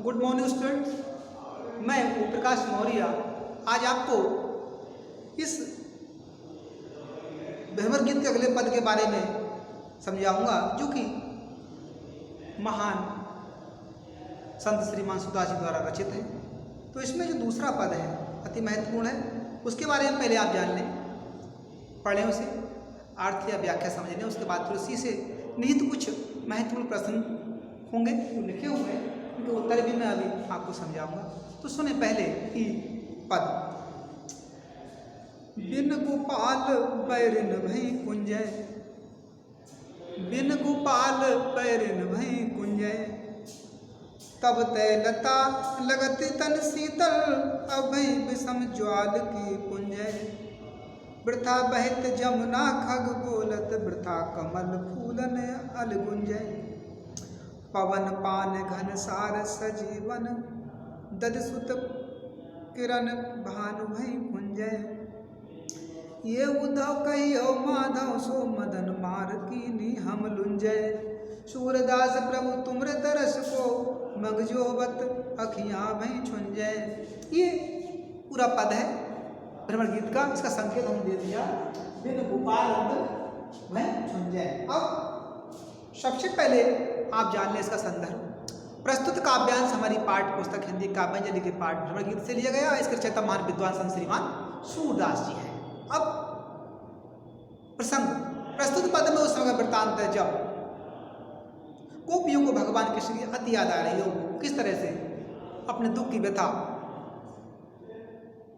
Good morning students, मैं ओम प्रकाश मौर्य आज आपको इस भ्रमर गीत के अगले पद के बारे में समझाऊंगा जो कि महान संत श्रीमान सुदास जी द्वारा रचित है। तो इसमें जो दूसरा पद है अति महत्वपूर्ण है, उसके बारे में पहले आप जान लें, पढ़ें उसे, अर्थ या व्याख्या समझ लें। उसके बाद फिर उसी से निहित कुछ महत्वपूर्ण प्रश्न होंगे जो लिखे हुए हैं, उनके उत्तर भी मैं अभी आपको समझाऊंगा। तो सुने पहले ही पद। बिन गोपाल बैरिन भई कुंजय, बिन गोपाल बैरिन भई कुंजय, तब तय लता लगत तन शीतल, अभय विषम ज्वाल की कुंजय। वृथा बहित जमुना खग बोलत, वृथा कमल फूलन अलगुंजय। पवन पान घन सार सजीवन, ददसुत किरण भानु भई कुंजय। ये उद्धव कहियो माधव, सो मदन मार कीनी हम लुंजय। सूरदास प्रभु तुमरे तरस को, मगजोबत अखियां भई छुंजय। ये पूरा पद है भ्रमर गीत का, इसका संकेत हम दे दिया, बिन गोपाल भई छुंजय। अब सबसे पहले आप जान लें इसका संदर्भ। प्रस्तुत काव्यांश हमारी पाठ्य पुस्तक हिंदी काव्यांजलि के पाठ भ्रमर गीत से लिया गया। इसके रचयिता महान विद्वान संत श्रीमान सूरदास जी हैं। अब प्रसंग, प्रस्तुत पद में उस समय वृत्तांत है जब गोपियों को भगवान कृष्ण की अति याद आ रही हो, किस तरह से अपने दुख की व्यथा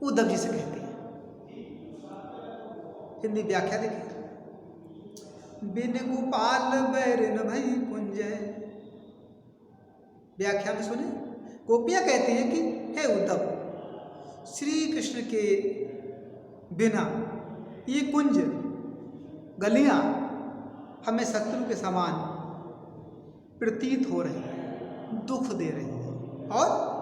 उद्धव जी से कहती है। हिंदी व्याख्या देखिए। बिन गोपाल बैरिन भई कुंजय, व्याख्या में सुने, गोपियां कहती हैं कि हे उद्धव, श्री कृष्ण के बिना ये कुंज गलियां हमें शत्रु के समान प्रतीत हो रही है, दुख दे रही है। और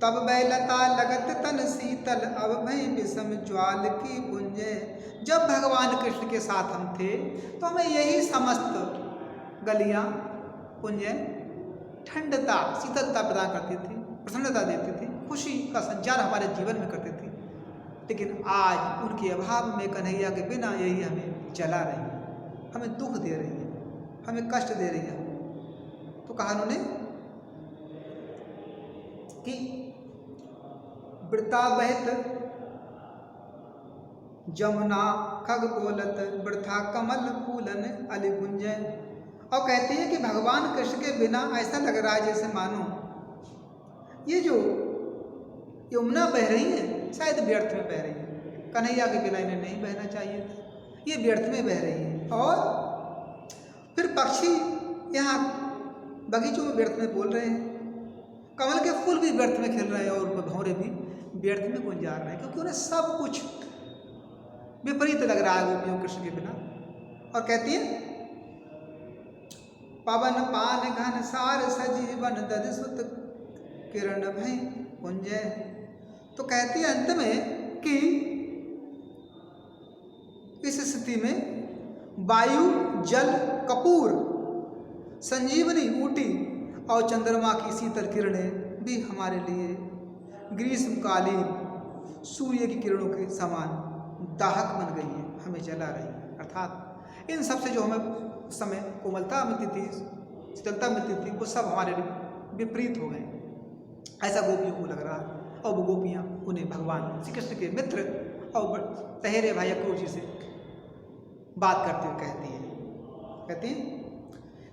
तब बैलता लगत तन शीतल, अब भई विषम ज्वाल की कुंजय। जब भगवान कृष्ण के साथ हम थे तो हमें यही समस्त गलियां कुंजें ठंडता, शीतलता प्रदान करती थी, प्रसन्नता देती थी, खुशी का संचार हमारे जीवन में करती थी। लेकिन आज उनके अभाव में, कन्हैया के बिना, यही हमें जला रही है, हमें दुख दे रही है, हमें कष्ट दे रही है। तो कहा उन्होंने कि वृथा बहित जमुना खग बोलत, वृथा कमल फूलन अलगुंजय। और कहती है कि भगवान कृष्ण के बिना ऐसा लग रहा है जैसे मानो ये जो यमुना बह रही है शायद व्यर्थ में बह रही है। कन्हैया के बिना इन्हें नहीं बहना चाहिए था, ये व्यर्थ में बह रही है। और फिर पक्षी यहाँ बगीचों में व्यर्थ में बोल रहे हैं, कमल के फूल भी व्यर्थ में खिल रहे हैं और भंवरे भी व्यर्थ में गुंजार रहे हैं, क्योंकि उन्हें सब कुछ विपरीत लग रहा है गोपियों कृष्ण के बिना। और कहती है पवन पान घन सार सजीवन, ददसुत किरण भई कुंजय। तो कहती है अंत में कि इस स्थिति में वायु, जल, कपूर, संजीवनी ऊटी और चंद्रमा की शीतल किरणें भी हमारे लिए ग्रीष्मकालीन सूर्य की किरणों के समान दाहक बन गई है, हमें जला रही है। अर्थात इन सब से जो हमें उस समय कोमलता मिलती थी, शीतलता मिलती थी, वो सब हमारे विपरीत हो गए, ऐसा गोपियों को लग रहा है। और वो गोपियाँ उन्हें भगवान श्री कृष्ण के मित्र और तहेरे भाई अक्रूर जी से बात करते हुए कहती हैं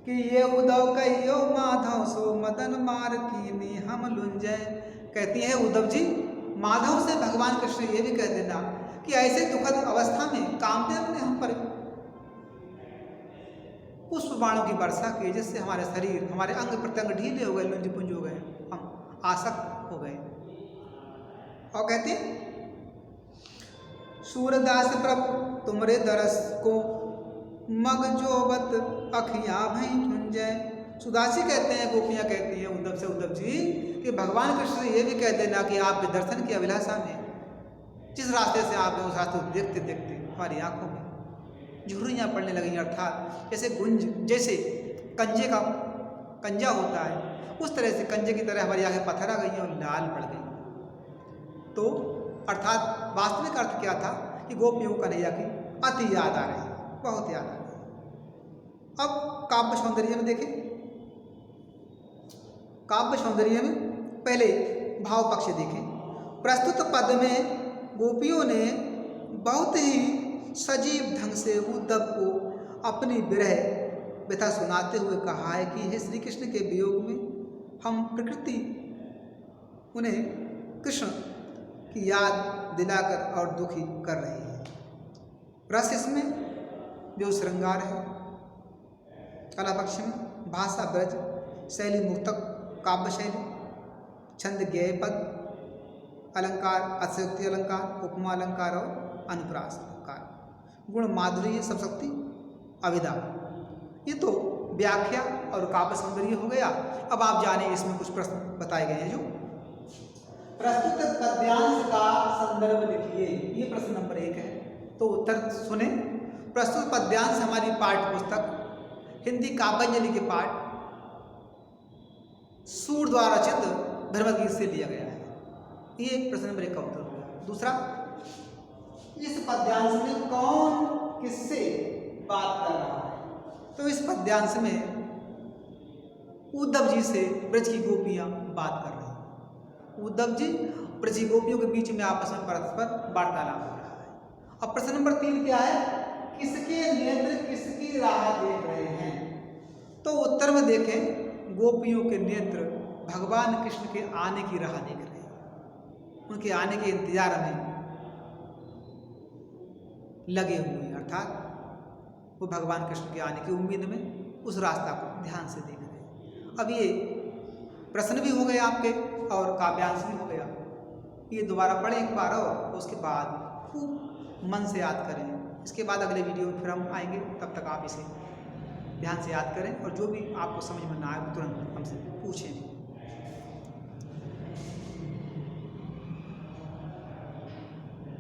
कि ये उद्धव कहियो माधव, सो मदन मार कीनी हम लुंजय। कहती है उद्धव जी, माधव से भगवान कृष्ण ये भी कह देना कि ऐसे दुखद अवस्था में कामदेव ने हम पर पुष्प बाणों की वर्षा की, जिससे हमारे शरीर, हमारे अंग प्रत्यंग ढीले हो गए, लुंज पुंज हो गए, हम आसक्त हो गए। और कहते सूरदास प्रभु तुमरे दरस को, मगजोबत अखियां भई छुंजय। सुदासी कहते हैं, गोपियां कहती हैं उद्धव से, उद्धव जी कि भगवान कृष्ण से ये भी कह देना कि आपके दर्शन की अभिलाषा में, जिस रास्ते से आप उस रास्ते को देखते देखते हमारी आंखों में झुर्रियाँ पड़ने लगी। अर्थात जैसे गुंज, जैसे कंजे का कंजा होता है उस तरह से कंजे की तरह हमारी आंखें पत्थर आ गई और लाल पड़ गई। तो अर्थात वास्तविक अर्थ क्या था कि गोपियों को कन्हैया की अति याद आ रही, बहुत याद आ रही। अब काव्य सौंदर्य में देखें, काव्य सौंदर्य में पहले भाव पक्ष देखें। प्रस्तुत पद में गोपियों ने बहुत ही सजीव ढंग से उद्धव को अपनी विरह व्यथा सुनाते हुए कहा है कि हे श्री कृष्ण के वियोग में हम प्रकृति उन्हें कृष्ण की याद दिलाकर और दुखी कर रही है। रस इसमें जो श्रृंगार है, कला पक्ष में भाषा ब्रज, शैली मुक्तक काव्य शैली, छंद ज्ञेय पद, अलंकार अतिशयोक्ति अलंकार, उपमा अलंकार और अनुप्रास अलंकार, गुण माधुर्य सबशक्ति अभिधा। ये तो व्याख्या और काव्य सौंदर्य हो गया। अब आप जाने इसमें कुछ प्रश्न बताए गए हैं। जो प्रस्तुत पद्यांश का संदर्भ लिखिए, ये प्रश्न नंबर 1 है। तो उत्तर सुने। प्रस्तुत पद्यांश हमारी पाठ्य पुस्तक हिंदी काव्यांजलि के पाठ सूर द्वारा रचित भ्रमर गीत से लिया गया है। ये प्रश्न नंबर 1 का उत्तर हो गया। दूसरा, इस पद्यांश में कौन किससे बात कर रहा है? तो इस पद्यांश में उद्धव जी से ब्रज की गोपियां बात कर रही हैं। उद्धव जी ब्रज की गोपियों के बीच में आपस में परस्पर वार्तालाप हो रहा है। अब प्रश्न नंबर 3 क्या है? किसके नेत्र किसकी राह देख रहे हैं? तो उत्तर में देखें, गोपियों के नेत्र भगवान कृष्ण के आने की राह देख रहे हैं, उनके आने के इंतजार में लगे हुए हैं। अर्थात वो भगवान कृष्ण के आने की उम्मीद में उस रास्ता को ध्यान से देख रहे हैं। अब ये प्रश्न भी हो गए आपके और काव्यांश भी हो गया। ये दोबारा पढ़ें एक बार और उसके बाद खूब मन से याद करें। इसके बाद अगले वीडियो में फिर हम आएंगे। तब तक आप इसे ध्यान से याद करें और जो भी आपको समझ में ना आए तुरंत हमसे पूछें।